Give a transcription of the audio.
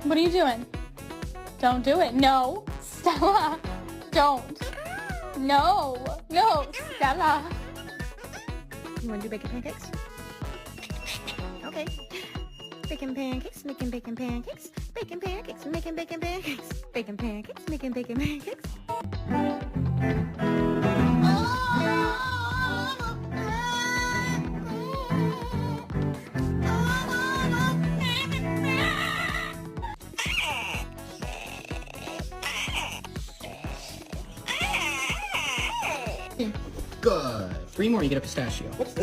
What are you doing? Don't do it. No. Stella. Don't. No. No. Stella. You want to do bacon pancakes? Okay. Bacon pancakes, making bacon pancakes. Bacon pancakes, making bacon pancakes. Bacon pancakes, making bacon pancakes. Good. 3 more, you get a pistachio.